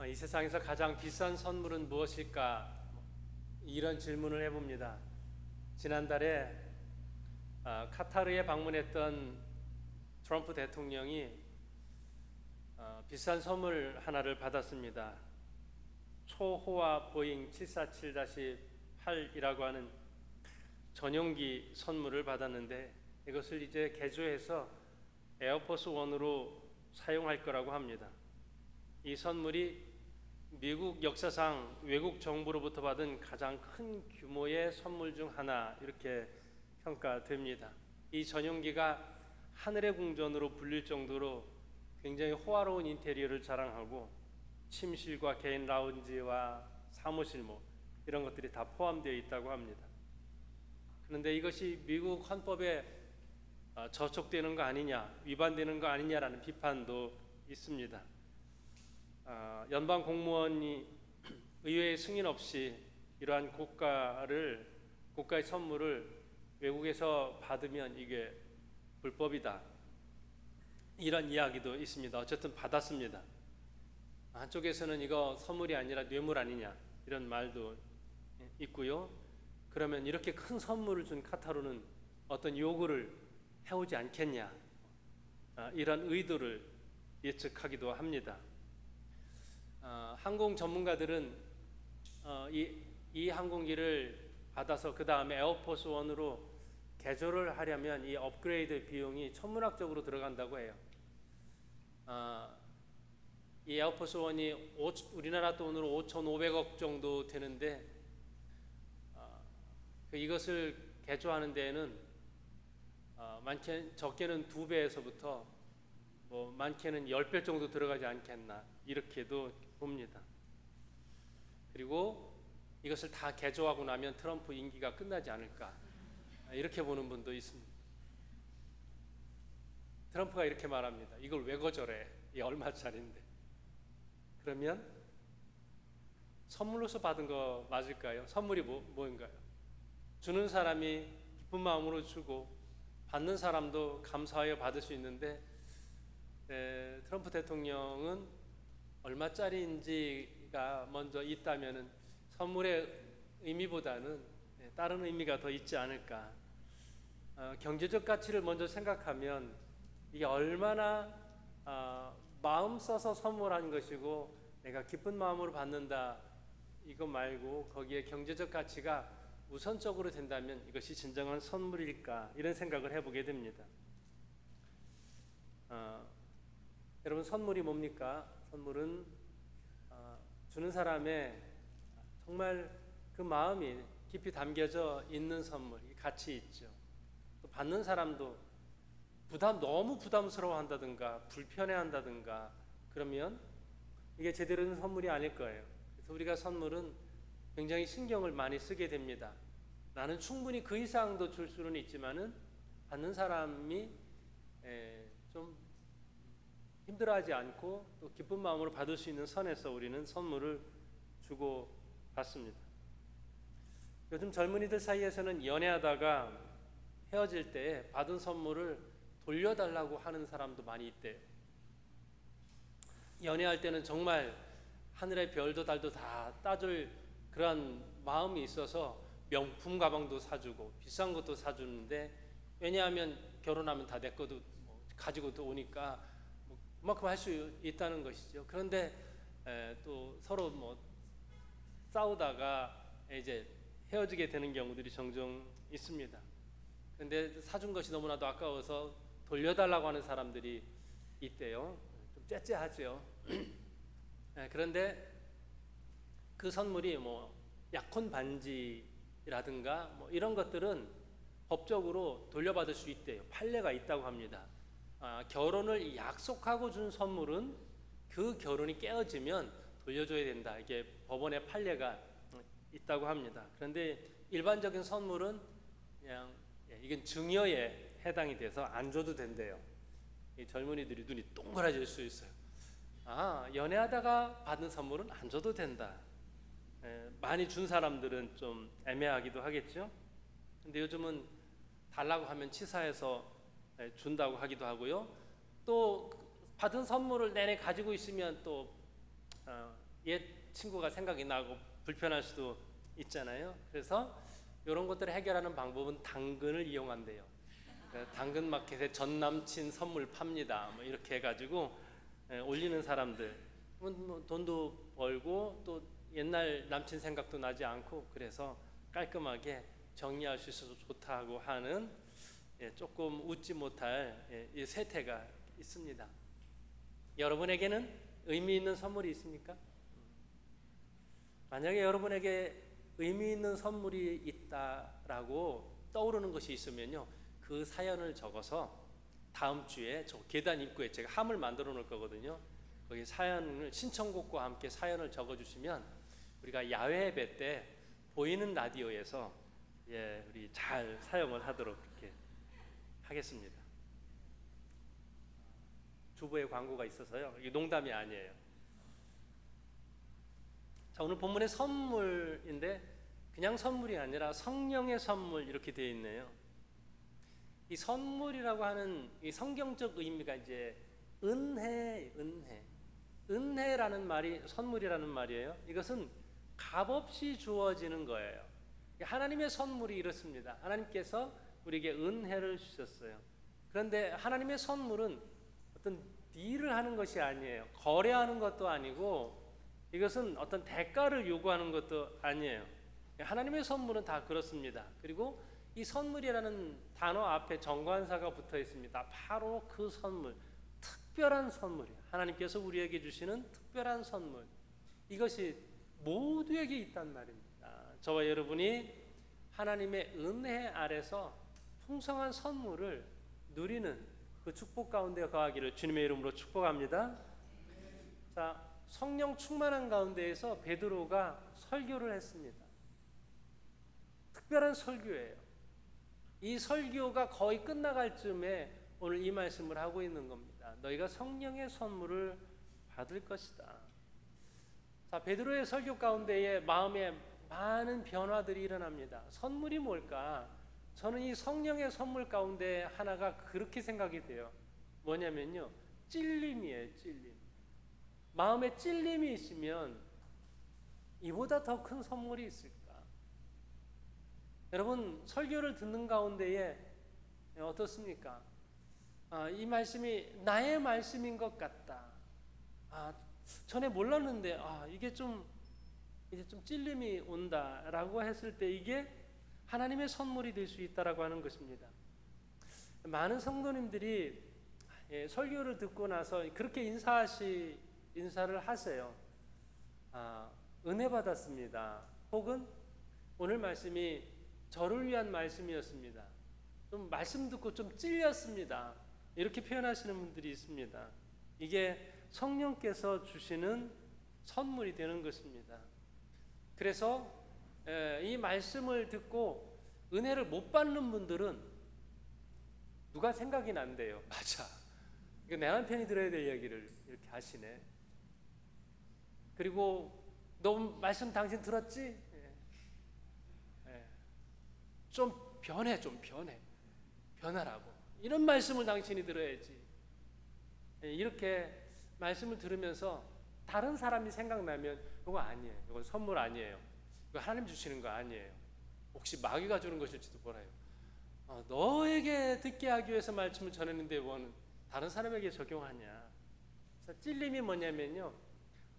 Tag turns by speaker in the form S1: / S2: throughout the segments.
S1: 이 세상에서 가장 비싼 선물은 무엇일까? 이런 질문을 해봅니다. 지난달에 카타르에 방문했던 트럼프 대통령이 비싼 선물 하나를 받았습니다. 초호화 보잉 747-8이라고 하는 전용기 선물을 받았는데 이것을 이제 개조해서 에어포스 원으로 사용할 거라고 합니다. 이 선물이 미국 역사상 외국 정부로부터 받은 가장 큰 규모의 선물 중 하나 이렇게 평가됩니다. 이 전용기가 하늘의 궁전으로 불릴 정도로 굉장히 호화로운 인테리어를 자랑하고 침실과 개인 라운지와 사무실 이런 것들이 다 포함되어 있다고 합니다. 그런데 이것이 미국 헌법에 저촉되는 거 아니냐, 위반되는 거 아니냐라는 비판도 있습니다. 연방 공무원이 의회의 승인 없이 이러한 국가의 선물을 외국에서 받으면 이게 불법이다, 이런 이야기도 있습니다. 어쨌든 받았습니다. 한쪽에서는 이거 선물이 아니라 뇌물 아니냐 이런 말도 있고요. 그러면 이렇게 큰 선물을 준 카타르는 어떤 요구를 해오지 않겠냐, 이런 의도를 예측하기도 합니다. 항공 전문가들은 이 항공기를 받아서 그 다음에 에어포스 원으로 개조를 하려면 이 업그레이드 비용이 천문학적으로 들어간다고 해요. 이 에어포스 원이 우리나라 돈으로 5,500억 정도 되는데 이것을 개조하는 데에는 적게는 2배에서부터 많게는 10배 정도 들어가지 않겠나 이렇게도 봅니다. 그리고 이것을 다 개조하고 나면 트럼프 임기가 끝나지 않을까 이렇게 보는 분도 있습니다. 트럼프가 이렇게 말합니다. 이걸 왜 거절해? 이게 얼마짜리인데? 그러면 선물로서 받은 거 맞을까요? 선물이 뭐인가요? 주는 사람이 기쁜 마음으로 주고 받는 사람도 감사하여 받을 수 있는데 트럼프 대통령은 얼마짜리인지가 먼저 있다면은 선물의 의미보다는 다른 의미가 더 있지 않을까. 경제적 가치를 먼저 생각하면 이게 얼마나 마음 써서 선물한 것이고 내가 기쁜 마음으로 받는다 이거 말고 거기에 경제적 가치가 우선적으로 된다면 이것이 진정한 선물일까 이런 생각을 해보게 됩니다. 여러분, 선물이 뭡니까? 선물은 주는 사람의 정말 그 마음이 깊이 담겨져 있는 선물, 가치 있죠. 또 받는 사람도 너무 부담스러워 한다든가 불편해한다든가 그러면 이게 제대로 된 선물이 아닐 거예요. 그래서 우리가 선물은 굉장히 신경을 많이 쓰게 됩니다. 나는 충분히 그 이상도 줄 수는 있지만은 받는 사람이 좀 힘들어하지 않고 또 기쁜 마음으로 받을 수 있는 선에서 우리는 선물을 주고 받습니다. 요즘 젊은이들 사이에서는 연애하다가 헤어질 때 받은 선물을 돌려달라고 하는 사람도 많이 있대요. 연애할 때는 정말 하늘의 별도 달도 다 따줄 그런 마음이 있어서 명품 가방도 사주고 비싼 것도 사주는데, 왜냐하면 결혼하면 다 내 것도 가지고 또 오니까 그만큼 할 수 있다는 것이죠. 그런데 또 서로 싸우다가 이제 헤어지게 되는 경우들이 종종 있습니다. 그런데 사준 것이 너무나도 아까워서 돌려달라고 하는 사람들이 있대요. 좀 째째하죠. 그런데 그 선물이 약혼 반지라든가 이런 것들은 법적으로 돌려받을 수 있대요. 판례가 있다고 합니다. 결혼을 약속하고 준 선물은 그 결혼이 깨어지면 돌려줘야 된다. 이게 법원의 판례가 있다고 합니다. 그런데 일반적인 선물은 그냥 이건 증여에 해당이 돼서 안 줘도 된대요. 이 젊은이들이 눈이 동그라질 수 있어요. 연애하다가 받은 선물은 안 줘도 된다. 많이 준 사람들은 좀 애매하기도 하겠죠. 근데 요즘은 달라고 하면 치사해서 준다고 하기도 하고요. 또 받은 선물을 내내 가지고 있으면 또 옛 친구가 생각이 나고 불편할 수도 있잖아요. 그래서 이런 것들을 해결하는 방법은 당근을 이용한대요. 당근 마켓에 전 남친 선물 팝니다. 뭐 이렇게 해가지고 올리는 사람들 뭐 돈도 벌고 또 옛날 남친 생각도 나지 않고 그래서 깔끔하게 정리할 수 있어서 좋다고 하는 조금 웃지 못할 이 세태가 있습니다. 여러분에게는 의미 있는 선물이 있습니까? 만약에 여러분에게 의미 있는 선물이 있다라고 떠오르는 것이 있으면요, 그 사연을 적어서 다음 주에 저 계단 입구에 제가 함을 만들어 놓을 거거든요. 거기 사연을 신청곡과 함께 사연을 적어주시면 우리가 야외 예배 때 보이는 라디오에서 우리 잘 사용을 하도록 그렇게 하겠습니다. 주부의 광고가 있어서요. 이게 농담이 아니에요. 자, 오늘 본문의 선물인데 그냥 선물이 아니라 성령의 선물 이렇게 되어 있네요. 이 선물이라고 하는 이 성경적 의미가 이제 은혜라는 말이 선물이라는 말이에요. 이것은 값없이 주어지는 거예요. 하나님의 선물이 이렇습니다. 하나님께서 우리에게 은혜를 주셨어요. 그런데 하나님의 선물은 어떤 딜을 하는 것이 아니에요. 거래하는 것도 아니고 이것은 어떤 대가를 요구하는 것도 아니에요. 하나님의 선물은 다 그렇습니다. 그리고 이 선물이라는 단어 앞에 정관사가 붙어 있습니다. 바로 그 선물, 특별한 선물이에요. 하나님께서 우리에게 주시는 특별한 선물, 이것이 모두에게 있단 말입니다. 저와 여러분이 하나님의 은혜 아래서 풍성한 선물을 누리는 그 축복 가운데 거하기를 주님의 이름으로 축복합니다. 자, 성령 충만한 가운데에서 베드로가 설교를 했습니다. 특별한 설교예요. 이 설교가 거의 끝나갈 즈음에 오늘 이 말씀을 하고 있는 겁니다. 너희가 성령의 선물을 받을 것이다. 자, 베드로의 설교 가운데에 마음에 많은 변화들이 일어납니다. 선물이 뭘까? 저는 이 성령의 선물 가운데 하나가 그렇게 생각이 돼요. 뭐냐면요, 찔림이에요. 찔림. 마음에 찔림이 있으면 이보다 더 큰 선물이 있을까? 여러분, 설교를 듣는 가운데에 어떻습니까? 이 말씀이 나의 말씀인 것 같다. 전에 몰랐는데 이게 좀 찔림이 온다라고 했을 때 이게 하나님의 선물이 될 수 있다라고 하는 것입니다. 많은 성도님들이 설교를 듣고 나서 그렇게 인사를 하세요. 은혜 받았습니다. 혹은 오늘 말씀이 저를 위한 말씀이었습니다. 좀 말씀 듣고 좀 찔렸습니다. 이렇게 표현하시는 분들이 있습니다. 이게 성령께서 주시는 선물이 되는 것입니다. 그래서 이 말씀을 듣고 은혜를 못 받는 분들은 누가 생각이 난대요. 맞아, 이거 내 남편이 들어야 될 이야기를 이렇게 하시네. 그리고 너 말씀 당신 들었지? 좀 변하라고. 이런 말씀을 당신이 들어야지. 이렇게 말씀을 들으면서 다른 사람이 생각나면 이거 아니에요. 이건 선물 아니에요. 이거 하나님 주시는 거 아니에요. 혹시 마귀가 주는 것일지도 몰라요. 너에게 듣게 하기 위해서 말씀을 전했는데 원 다른 사람에게 적용하냐. 그래서 찔림이 뭐냐면요,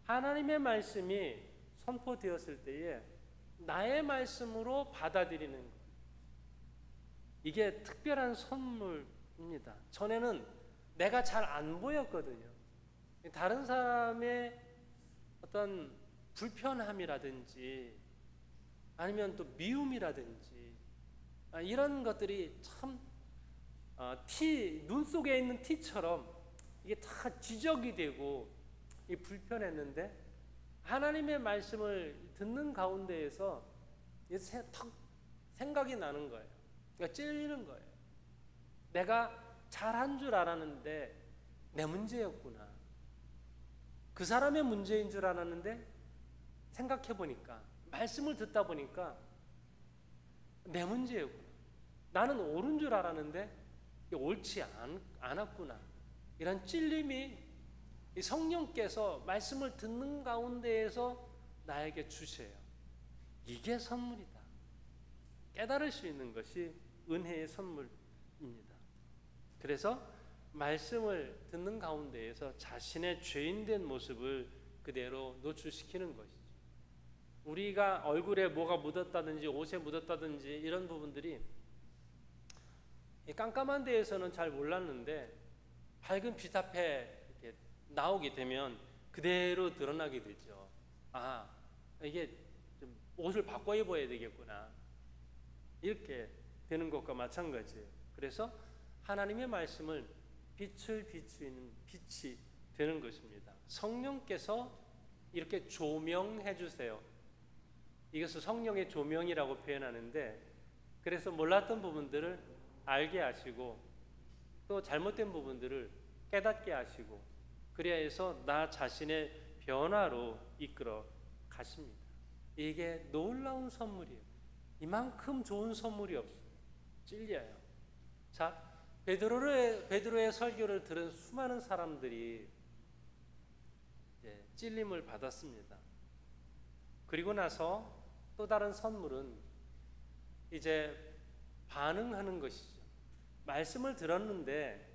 S1: 하나님의 말씀이 선포되었을 때에 나의 말씀으로 받아들이는 것, 이게 특별한 선물입니다. 전에는 내가 잘 안 보였거든요. 다른 사람의 어떤 불편함이라든지 아니면 또 미움이라든지 이런 것들이 참 눈 속에 있는 티처럼 이게 다 지적이 되고 불편했는데 하나님의 말씀을 듣는 가운데에서 생각이 나는 거예요. 그러니까 찔리는 거예요. 내가 잘한 줄 알았는데 내 문제였구나. 그 사람의 문제인 줄 알았는데 생각해 보니까, 말씀을 듣다 보니까 내 문제였구나. 나는 옳은 줄 알았는데 옳지 않았구나. 이런 찔림이 이 성령께서 말씀을 듣는 가운데에서 나에게 주세요. 이게 선물이다. 깨달을 수 있는 것이 은혜의 선물입니다. 그래서 말씀을 듣는 가운데에서 자신의 죄인된 모습을 그대로 노출시키는 것이죠. 우리가 얼굴에 뭐가 묻었다든지 옷에 묻었다든지 이런 부분들이 깜깜한 데에서는 잘 몰랐는데 밝은 빛 앞에 이렇게 나오게 되면 그대로 드러나게 되죠. 아, 이게 좀 옷을 바꿔 입어야 되겠구나. 이렇게 되는 것과 마찬가지예요. 그래서 하나님의 말씀을 빛을 비추는 빛이 되는 것입니다. 성령께서 이렇게 조명해 주세요. 이것을 성령의 조명이라고 표현하는데, 그래서 몰랐던 부분들을 알게 하시고 또 잘못된 부분들을 깨닫게 하시고, 그래야 해서 나 자신의 변화로 이끌어 가십니다. 이게 놀라운 선물이에요. 이만큼 좋은 선물이 없어요. 찔려요. 자, 베드로의 설교를 들은 수많은 사람들이 찔림을 받았습니다. 그리고 나서 또 다른 선물은 이제 반응하는 것이죠. 말씀을 들었는데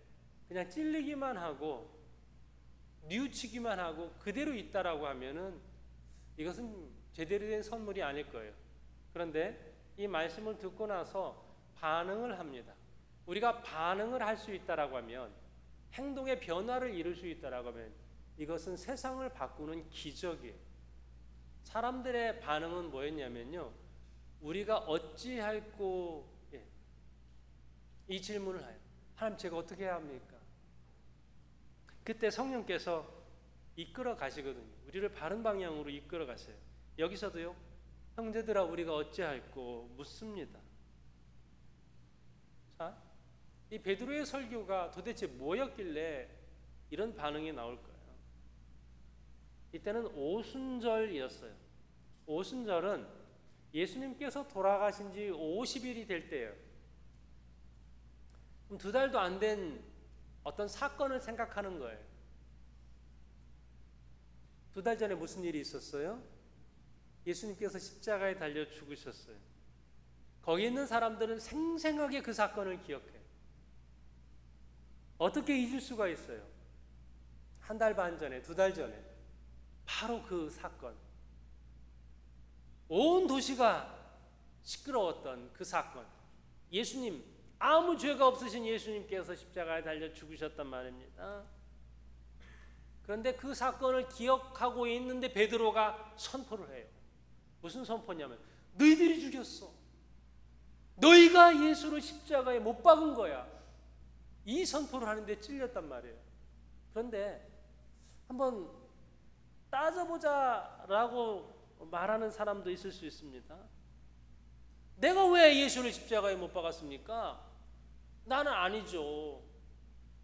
S1: 그냥 찔리기만 하고 뉘우치기만 하고 그대로 있다라고 하면은 이것은 제대로 된 선물이 아닐 거예요. 그런데 이 말씀을 듣고 나서 반응을 합니다. 우리가 반응을 할 수 있다라고 하면, 행동의 변화를 이룰 수 있다라고 하면 이것은 세상을 바꾸는 기적이에요. 사람들의 반응은 뭐였냐면요, 우리가 어찌할꼬, 이 질문을 해요. 하나님, 제가 어떻게 해야 합니까? 그때 성령께서 이끌어 가시거든요. 우리를 바른 방향으로 이끌어 가세요. 여기서도요, 형제들아 우리가 어찌할꼬 묻습니다. 자, 이 베드로의 설교가 도대체 뭐였길래 이런 반응이 나올까요? 이때는 오순절이었어요. 오순절은 예수님께서 돌아가신 지 50일이 될 때예요. 2달도 안 된 어떤 사건을 생각하는 거예요. 2달 전에 무슨 일이 있었어요? 예수님께서 십자가에 달려 죽으셨어요. 거기 있는 사람들은 생생하게 그 사건을 기억해요. 어떻게 잊을 수가 있어요? 1달 반 전에, 2달 전에 바로 그 사건, 온 도시가 시끄러웠던 그 사건, 예수님, 아무 죄가 없으신 예수님께서 십자가에 달려 죽으셨단 말입니다. 그런데 그 사건을 기억하고 있는데 베드로가 선포를 해요. 무슨 선포냐면, 너희들이 죽였어. 너희가 예수를 십자가에 못 박은 거야. 이 선포를 하는데 찔렸단 말이에요. 그런데 한번 따져보자라고 말하는 사람도 있을 수 있습니다. 내가 왜 예수를 십자가에 못 박았습니까? 나는 아니죠.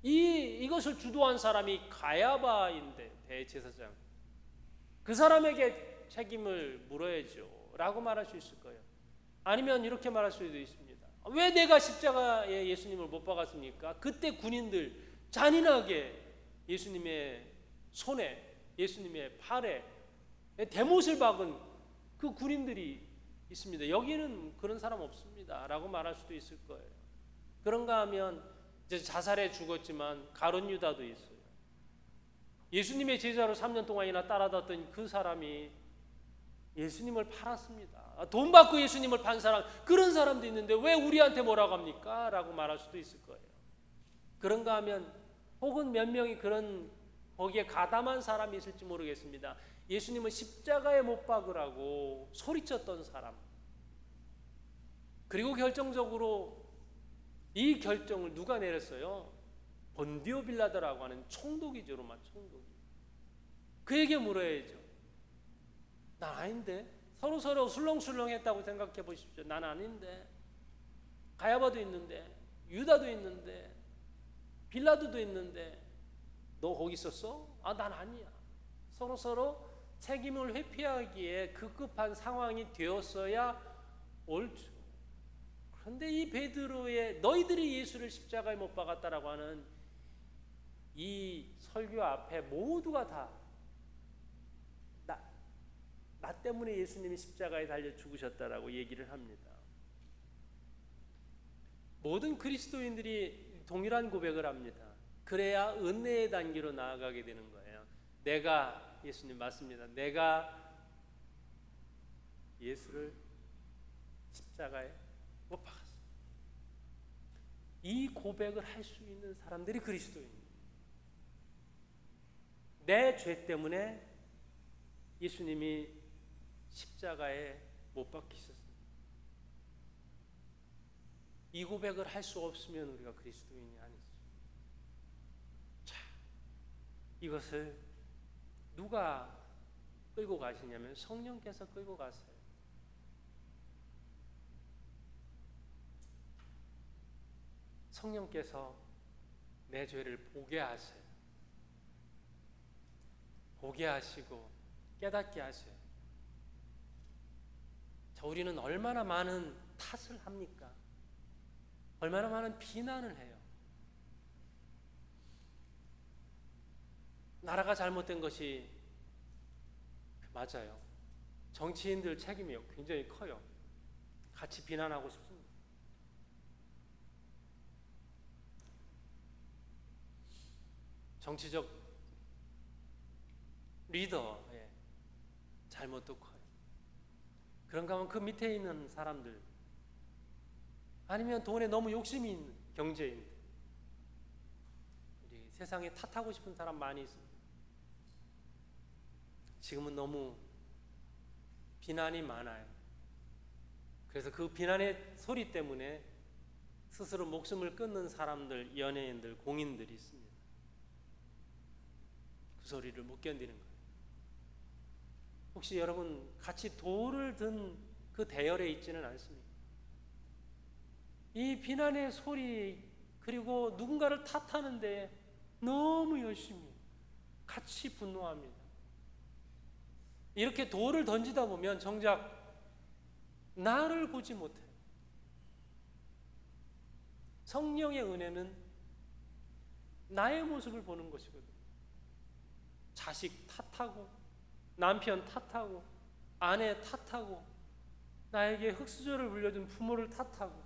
S1: 이것을 주도한 사람이 가야바인데, 대제사장. 그 사람에게 책임을 물어야죠 라고 말할 수 있을 거예요. 아니면 이렇게 말할 수도 있습니다. 왜 내가 십자가에 예수님을 못 박았습니까? 그때 군인들 잔인하게 예수님의 손에, 예수님의 팔에 대못을 박은 그 군인들이 있습니다. 여기는 그런 사람 없습니다 라고 말할 수도 있을 거예요. 그런가 하면 이제 자살해 죽었지만 가룟 유다도 있어요. 예수님의 제자로 3년 동안이나 따라다녔던 그 사람이 예수님을 팔았습니다. 돈 받고 예수님을 판 사람, 그런 사람도 있는데 왜 우리한테 뭐라고 합니까? 라고 말할 수도 있을 거예요. 그런가 하면 혹은 몇 명이 그런 거기에 가담한 사람이 있을지 모르겠습니다. 예수님을 십자가에 못 박으라고 소리쳤던 사람. 그리고 결정적으로 이 결정을 누가 내렸어요? 본디오 빌라도라고 하는 총독이죠. 로마 총독이. 그에게 물어야죠. 난 아닌데. 서로 술렁술렁했다고 생각해 보십시오. 난 아닌데. 가야바도 있는데, 유다도 있는데, 빌라도도 있는데, 너 거기 있었어? 아, 난 아니야. 서로 책임을 회피하기에 급급한 상황이 되었어야 옳죠. 그런데 이 베드로의 너희들이 예수를 십자가에 못 박았다라고 하는 이 설교 앞에 모두가 다 나 때문에 예수님이 십자가에 달려 죽으셨다라고 얘기를 합니다. 모든 그리스도인들이 동일한 고백을 합니다. 그래야 은혜의 단계로 나아가게 되는 거예요. 내가, 예수님 맞습니다. 내가 예수를 십자가에 못 박았어. 이 고백을 할 수 있는 사람들이 그리스도인입니다. 내 죄 때문에 예수님이 십자가에 못 박히셨습니다. 이 고백을 할 수 없으면 우리가 그리스도인이 아니죠. 자, 이것을 누가 끌고 가시냐면 성령께서 끌고 가세요. 성령께서 내 죄를 보게 하세요. 보게 하시고 깨닫게 하세요. 자, 우리는 얼마나 많은 탓을 합니까? 얼마나 많은 비난을 해요. 나라가 잘못된 것이 맞아요. 정치인들 책임이 굉장히 커요. 같이 비난하고 싶습니다. 정치적 리더의 잘못도 커요. 그런가 하면 그 밑에 있는 사람들, 아니면 돈에 너무 욕심이 있는 경제인들, 우리 세상에 탓하고 싶은 사람 많이 있습니다. 지금은 너무 비난이 많아요. 그래서 그 비난의 소리 때문에 스스로 목숨을 끊는 사람들, 연예인들, 공인들이 있습니다. 그 소리를 못 견디는 거예요. 혹시 여러분 같이 돌을 든 그 대열에 있지는 않습니까? 이 비난의 소리, 그리고 누군가를 탓하는데 너무 열심히 같이 분노합니다. 이렇게 돌을 던지다 보면 정작 나를 보지 못해요. 성령의 은혜는 나의 모습을 보는 것이거든요. 자식 탓하고, 남편 탓하고, 아내 탓하고, 나에게 흙수저를 물려준 부모를 탓하고,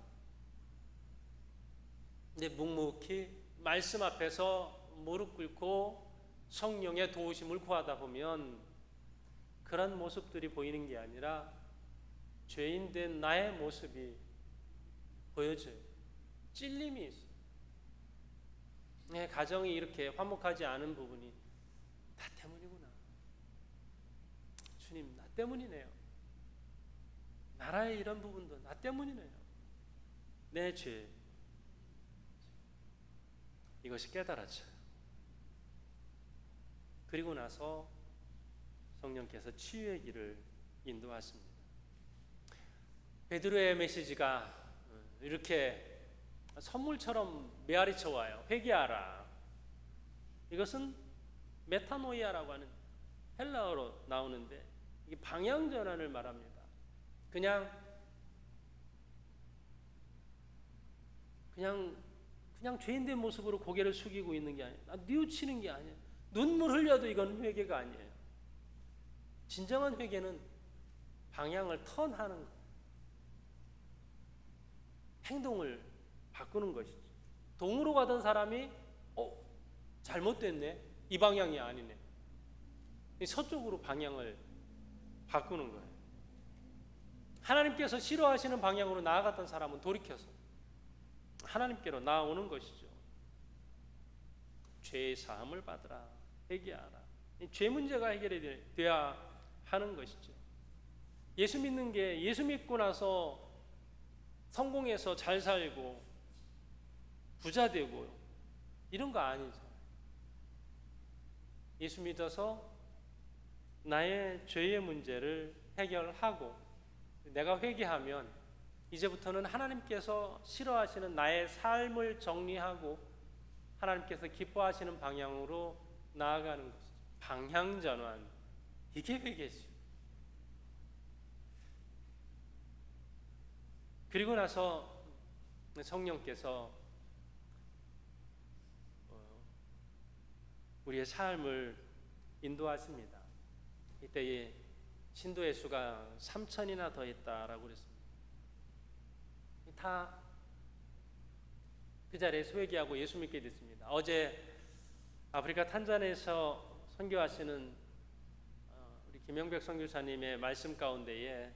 S1: 근데 묵묵히 말씀 앞에서 무릎 꿇고 성령의 도우심을 구하다 보면 그런 모습들이 보이는 게 아니라 죄인 된 나의 모습이 보여져요. 찔림이 있어요. 내 가정이 이렇게 화목하지 않은 부분이 나 때문이구나. 주님, 나 때문이네요. 나라의 이런 부분도 나 때문이네요. 내 죄, 이것이 깨달아져요. 그리고 나서 성령께서 치유의 길을 인도하십니다. 베드로의 메시지가 이렇게 선물처럼 메아리쳐 와요. 회개하라. 이것은 메타노이아라고 하는 헬라어로 나오는데 이게 방향 전환을 말합니다. 그냥 죄인된 모습으로 고개를 숙이고 있는 게 아니에요. 뉘우치는 게 아니에요. 눈물 흘려도 이건 회개가 아니에요. 진정한 회개는 방향을 턴하는 거예요. 행동을 바꾸는 것이죠. 동으로 가던 사람이 잘못됐네. 이 방향이 아니네. 서쪽으로 방향을 바꾸는 거예요. 하나님께서 싫어하시는 방향으로 나아갔던 사람은 돌이켜서 하나님께로 나아오는 것이죠. 죄의 사함을 받으라. 회개하라. 죄 문제가 해결이 돼야 하는 것이죠. 예수 믿는 게 예수 믿고 나서 성공해서 잘 살고 부자 되고 이런 거 아니죠. 예수 믿어서 나의 죄의 문제를 해결하고 내가 회개하면 이제부터는 하나님께서 싫어하시는 나의 삶을 정리하고 하나님께서 기뻐하시는 방향으로 나아가는 것이죠. 방향 전환, 이게 회개죠. 그리고 나서 성령께서 우리의 삶을 인도하십니다. 이때 신도의 수가 3천이나 더했다라고 그랬습니다. 다 그 자리에 소외기하고 예수 믿게 됐습니다. 어제 아프리카 탄자니아에서 선교하시는 우리 김영백 선교사님의 말씀 가운데에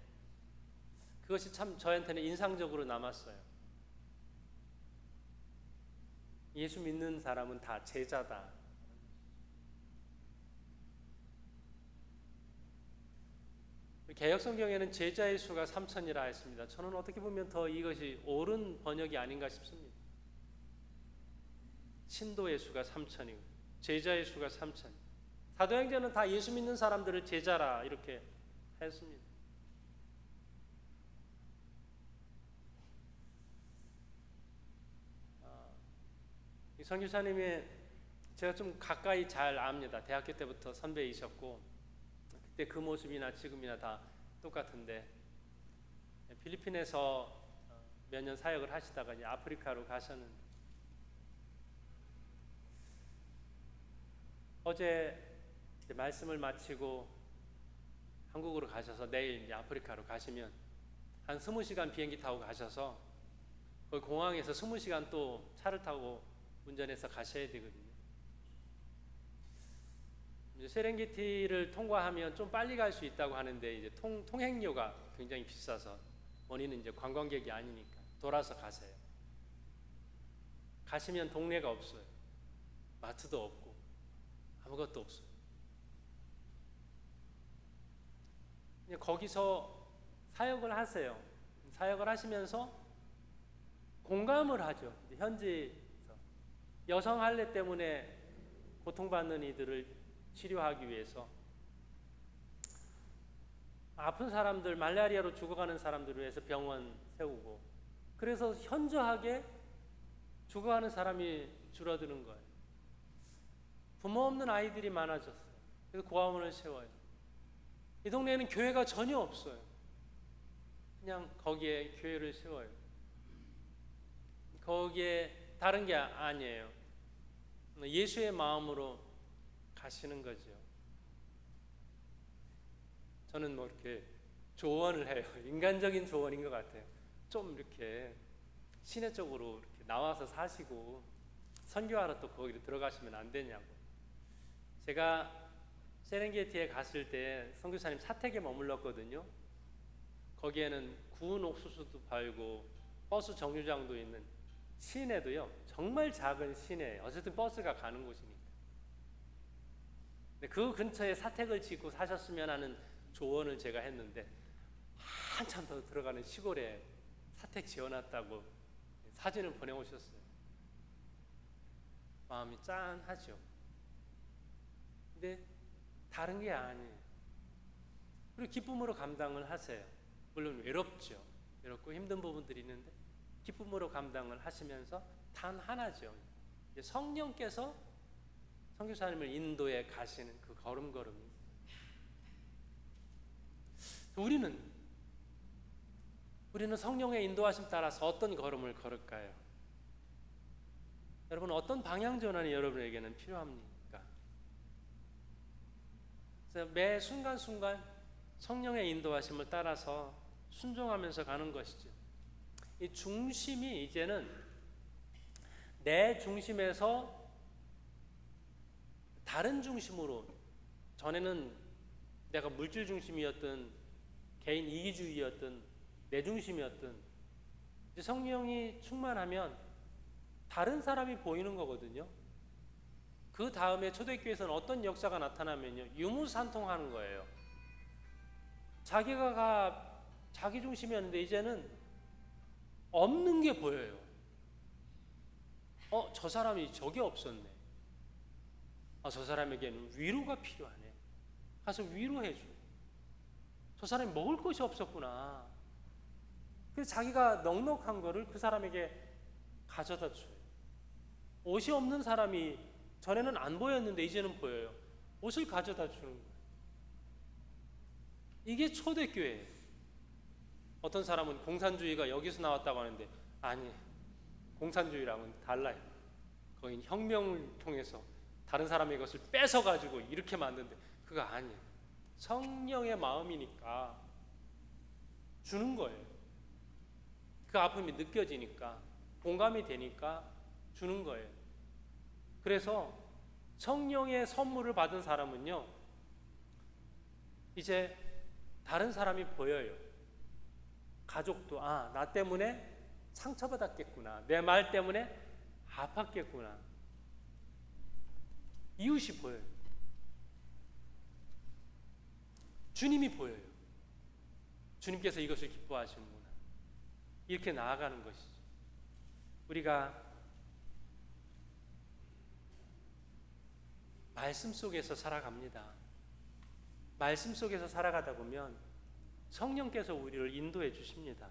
S1: 그것이 참 저한테는 인상적으로 남았어요. 예수 믿는 사람은 다 제자다. 개역성경에는 제자의 수가 3천이라 했습니다. 저는 어떻게 보면 더 이것이 옳은 번역이 아닌가 싶습니다. 신도의 수가 3천이고 제자의 수가 3천. 사도행전은 다 예수 믿는 사람들을 제자라 이렇게 했습니다. 이 선교사님이 제가 좀 가까이 잘 압니다. 대학교 때부터 선배이셨고 그때 그 모습이나 지금이나 다 똑같은데 필리핀에서 몇 년 사역을 하시다가 이제 아프리카로 가셨는데 어제 이제 말씀을 마치고 한국으로 가셔서 내일 이제 아프리카로 가시면 한 20시간 비행기 타고 가셔서 거기 공항에서 20시간 또 차를 타고 운전해서 가셔야 되거든요. 이제 세렝게티를 통과하면 좀 빨리 갈 수 있다고 하는데 이제 통행료가 굉장히 비싸서 본인은 이제 관광객이 아니니까 돌아서 가세요. 가시면 동네가 없어요. 마트도 없고 아무것도 없어요. 그냥 거기서 사역을 하세요. 사역을 하시면서 공감을 하죠. 현지에서 여성 할례 때문에 고통받는 이들을 치료하기 위해서 아픈 사람들, 말라리아로 죽어가는 사람들을 위해서 병원 세우고 그래서 현저하게 죽어가는 사람이 줄어드는 거예요. 부모 없는 아이들이 많아졌어요. 그래서 고아원을 세워요. 이 동네에는 교회가 전혀 없어요. 그냥 거기에 교회를 세워요. 거기에 다른 게 아니에요. 예수의 마음으로 가시는 거죠. 저는 뭐 이렇게 조언을 해요. 인간적인 조언인 것 같아요. 좀 이렇게 시내 쪽으로 이렇게 나와서 사시고 선교하러 또 거기로 들어가시면 안 되냐고. 제가 세렝게티에 갔을 때 선교사님 사택에 머물렀거든요. 거기에는 구운 옥수수도 팔고 버스 정류장도 있는 시내도요. 정말 작은 시내예요. 어쨌든 버스가 가는 곳이니까. 근데 그 근처에 사택을 짓고 사셨으면 하는 조언을 제가 했는데 한참 더 들어가는 시골에 사택 지어놨다고 사진을 보내오셨어요. 마음이 짠하죠. 근데 다른 게 아니에요. 그리고 기쁨으로 감당을 하세요. 물론 외롭죠. 외롭고 힘든 부분들이 있는데 기쁨으로 감당을 하시면서 단 하나죠. 성령께서 선교사님을 인도에 가시는 그 걸음걸음이 우리는 성령의 인도하심 따라서 어떤 걸음을 걸을까요? 여러분 어떤 방향 전환이 여러분에게는 필요합니까? 그래서 매 순간순간 성령의 인도하심을 따라서 순종하면서 가는 것이죠. 이 중심이 이제는 내 중심에서 다른 중심으로, 전에는 내가 물질 중심이었든 개인 이기주의였든 내 중심이었든 이제 성령이 충만하면 다른 사람이 보이는 거거든요. 그 다음에 초대교회에서는 어떤 역사가 나타나면요, 유무산통하는 거예요. 자기가 자기 중심이었는데 이제는 없는 게 보여요. 저 사람이 저게 없었네. 저 사람에게는 위로가 필요하네. 가서 위로해줘. 저 사람이 먹을 것이 없었구나. 그래서 자기가 넉넉한 거를 그 사람에게 가져다 줘요. 옷이 없는 사람이 전에는 안 보였는데 이제는 보여요. 옷을 가져다 주는 거예요. 이게 초대교회예요. 어떤 사람은 공산주의가 여기서 나왔다고 하는데 아니, 공산주의랑은 달라요. 거긴 혁명을 통해서 다른 사람의 것을 뺏어가지고 이렇게 만드는데 그거 아니에요. 성령의 마음이니까 주는 거예요. 그 아픔이 느껴지니까, 공감이 되니까 주는 거예요. 그래서 성령의 선물을 받은 사람은요, 이제 다른 사람이 보여요. 가족도 나 때문에 상처받았겠구나, 내 말 때문에 아팠겠구나. 이웃이 보여요. 주님이 보여요. 주님께서 이것을 기뻐하시는구나. 이렇게 나아가는 것이죠. 우리가 말씀 속에서 살아갑니다. 말씀 속에서 살아가다 보면 성령께서 우리를 인도해 주십니다.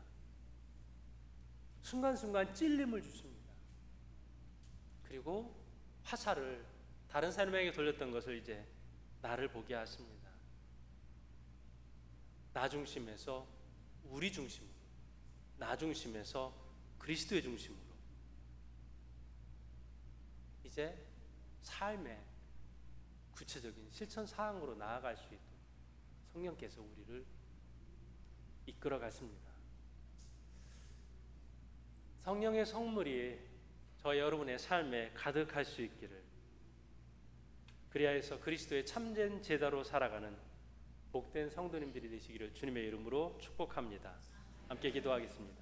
S1: 순간순간 찔림을 주십니다. 그리고 화살을 다른 사람에게 돌렸던 것을 이제 나를 보게 하십니다. 나 중심에서 우리 중심으로, 나 중심에서 그리스도의 중심으로 이제 삶의 구체적인 실천 사항으로 나아갈 수 있도록 성령께서 우리를 이끌어 가십니다. 성령의 성물이 저 여러분의 삶에 가득할 수 있기를, 그리하여서 그리스도의 참된 제자로 살아가는 복된 성도님들이 되시기를 주님의 이름으로 축복합니다. 함께 기도하겠습니다.